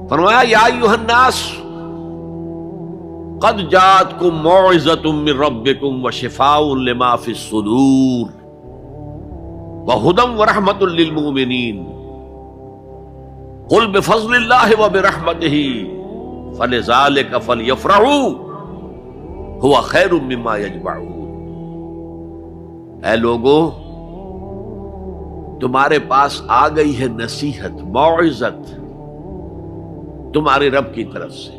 فرمایا یا ایھا الناس قد جاءتکم موعظۃ من ربکم وشفاء لما فی الصدور وہدی ورحمۃ للمؤمنین قل بفضل اللہ وبرحمتہ فلذلک فلیفرحوا ھو خیر مما یجمعون۔ اے لوگو، تمہارے پاس آ گئی ہے نصیحت، موعظت تمہارے رب کی طرف سے۔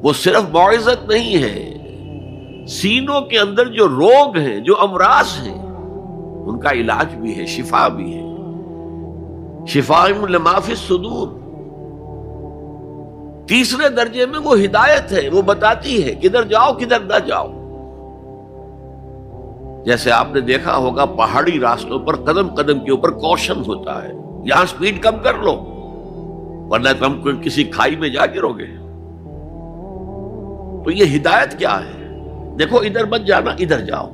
وہ صرف موعظت نہیں ہے، سینوں کے اندر جو روگ ہیں، جو امراض ہیں، ان کا علاج بھی ہے، شفا بھی ہے۔ شفاء لما فی الصدور۔ تیسرے درجے میں وہ ہدایت ہے، وہ بتاتی ہے کدھر جاؤ کدھر نہ جاؤ۔ جیسے آپ نے دیکھا ہوگا پہاڑی راستوں پر قدم قدم کے اوپر کوشن ہوتا ہے، یہاں سپیڈ کم کر لو ورنہ تم کسی کھائی میں جا گرو گے۔ تو یہ ہدایت کیا ہے؟ دیکھو ادھر مت جانا، ادھر جاؤ،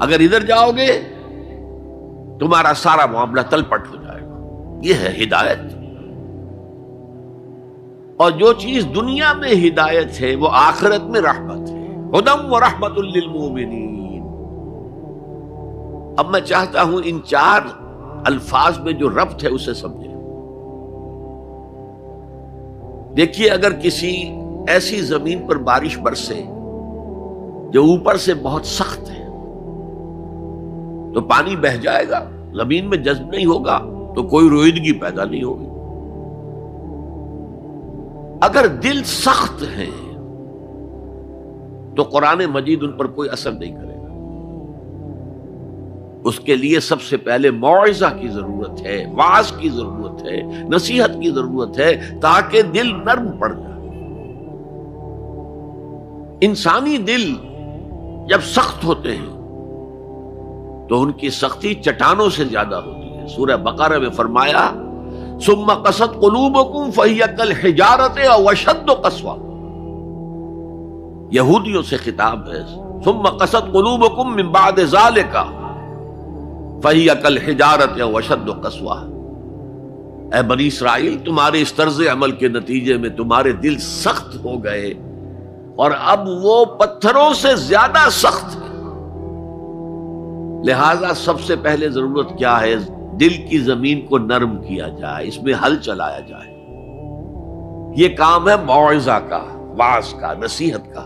اگر ادھر جاؤ گے تمہارا سارا معاملہ تل پٹ ہو جائے گا۔ یہ ہے ہدایت۔ اور جو چیز دنیا میں ہدایت ہے وہ آخرت میں رحمت ہے، ہدی ورحمۃ للمؤمنین۔ اب میں چاہتا ہوں ان چار الفاظ میں جو ربط ہے اسے سمجھیں۔ دیکھیے، اگر کسی ایسی زمین پر بارش برسے جو اوپر سے بہت سخت ہے تو پانی بہہ جائے گا، زمین میں جذب نہیں ہوگا تو کوئی روئیدگی پیدا نہیں ہوگی۔ اگر دل سخت ہے تو قرآن مجید ان پر کوئی اثر نہیں کرے گا۔ اس کے لیے سب سے پہلے موعظہ کی ضرورت ہے، واعظ کی ضرورت ہے، نصیحت کی ضرورت ہے، تاکہ دل نرم پڑ جائے۔ انسانی دل جب سخت ہوتے ہیں تو ان کی سختی چٹانوں سے زیادہ ہوتی ہے۔ سورہ بقرہ میں فرمایا ثم قست قلوبکم فہی کالحجارۃ او اشد قسوۃ۔ یہودیوں سے خطاب ہے، ثم قست قلوبکم من بعد ذلک فہی کالحجارۃ او اشد قسوۃ۔ اے بنی اسرائیل، تمہارے اس طرز عمل کے نتیجے میں تمہارے دل سخت ہو گئے اور اب وہ پتھروں سے زیادہ سخت ہے۔ لہذا سب سے پہلے ضرورت کیا ہے؟ دل کی زمین کو نرم کیا جائے، اس میں حل چلایا جائے۔ یہ کام ہے موعظہ کا، واعظ کا، نصیحت کا۔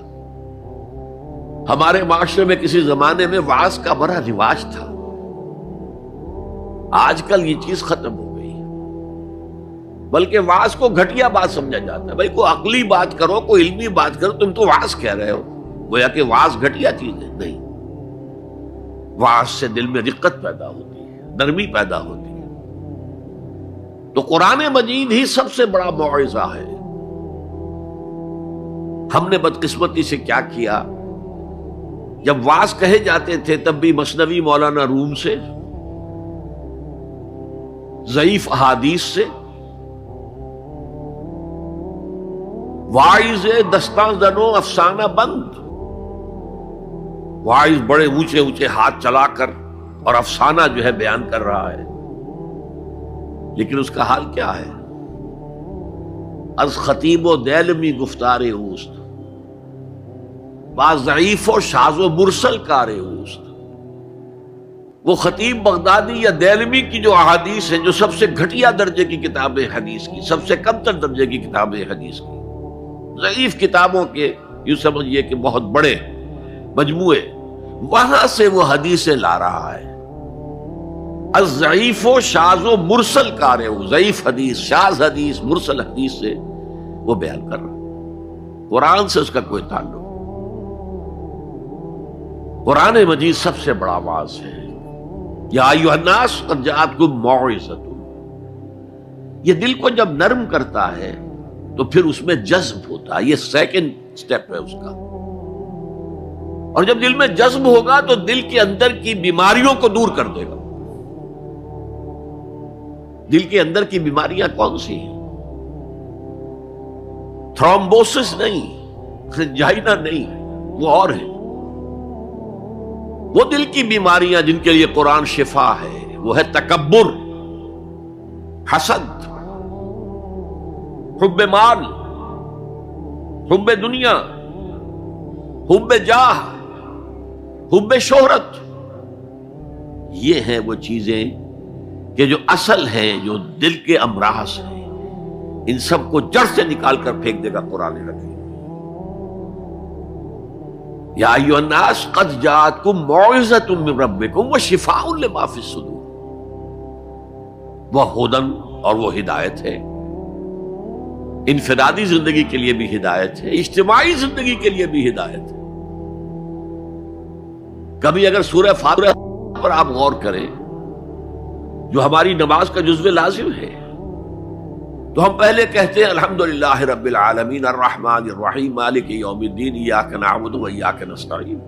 ہمارے معاشرے میں کسی زمانے میں واعظ کا بڑا رواج تھا، آج کل یہ چیز ختم ہو گئی، بلکہ واعظ کو گھٹیا بات سمجھا جاتا ہے۔ بھائی کوئی عقلی بات کرو، کوئی علمی بات کرو، تم تو واعظ کہہ رہے ہو، گویا کہ واعظ گھٹیا چیز ہے۔ نہیں، واعظ سے دل میں رقت پیدا ہوتی ہے، نرمی پیدا ہوتی ہے۔ تو قرآن مجید ہی سب سے بڑا موعظہ ہے۔ ہم نے بدقسمتی سے کیا کیا، جب واعظ کہے جاتے تھے تب بھی مثنوی مولانا روم سے، ضعیف احادیث سے، واعظ دستاں زنو افسانہ بند، واعظ بڑے اونچے اونچے ہاتھ چلا کر اور افسانہ جو ہے بیان کر رہا ہے، لیکن اس کا حال کیا ہے؟ از خطیب و دیلمی گفتار اوست، بعض ضعیف و شاذ و مرسل کار اوست۔ وہ خطیب بغدادی یا دیلمی کی جو احادیث ہیں، جو سب سے گھٹیا درجے کی کتاب حدیث کی، سب سے کم تر درجے کی کتاب حدیث کی، ضعیف کتابوں کے یوں سمجھیے کہ بہت بڑے مجموعے، وہاں سے وہ حدیثیں لا رہا ہے۔ الضعیف و شاذ و مرسل کار ہو، ضعیف حدیث، شاذ حدیث، مرسل حدیث سے وہ بیان کر رہا ہے، قرآن سے اس کا کوئی تعلق۔ قرآن مجید سب سے بڑا واعظ ہے۔ یا ایھا الناس قد جاءتکم موعظۃ۔ یہ دل کو جب نرم کرتا ہے تو پھر اس میں جذب ہوتا ہے، یہ سیکنڈ سٹیپ ہے اس کا۔ اور جب دل میں جذب ہوگا تو دل کے اندر کی بیماریوں کو دور کر دے گا۔ دل کے اندر کی بیماریاں کون سی ہیں؟ تھرومبوسس نہیں، سنجائنا نہیں، وہ اور ہے۔ وہ دل کی بیماریاں جن کے لیے قرآن شفا ہے، وہ ہے تکبر، حسد، حب مال، حب دنیا، حب جاہ، حب شہرت، یہ ہیں وہ چیزیں کہ جو اصل ہیں، جو دل کے امراض ہیں، ان سب کو جڑ سے نکال کر پھینک دے گا قرآن حکیم۔ یا ایھا الناس قد جاءتکم موعظۃ من ربکم وشفاء لما فی الصدور، وہ ہدن اور وہ ہدایت ہے، انفرادی زندگی کے لیے بھی ہدایت ہے، اجتماعی زندگی کے لیے بھی ہدایت ہے۔ کبھی اگر سورہ فاتحہ پر آپ غور کریں جو ہماری نماز کا جزو لازم ہے، تو ہم پہلے کہتے ہیں الحمدللہ رب العالمین الرحمن الرحیم مالک یوم الدین ایاک نعبد و ایاک نستعین۔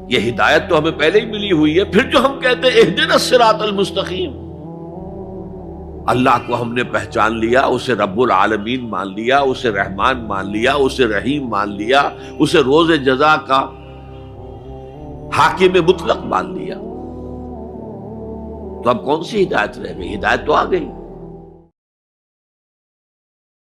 یہ ہدایت تو ہمیں پہلے ہی ملی ہوئی ہے۔ پھر جو ہم کہتے ہیں اہدنا الصراط المستقیم، اللہ کو ہم نے پہچان لیا، اسے رب العالمین مان لیا، اسے رحمان مان لیا، اسے رحیم مان لیا، اسے روز جزا کا حاکم مطلق مان لیا، تو اب کون سی ہدایت رہ گئی؟ ہدایت تو آ گئی۔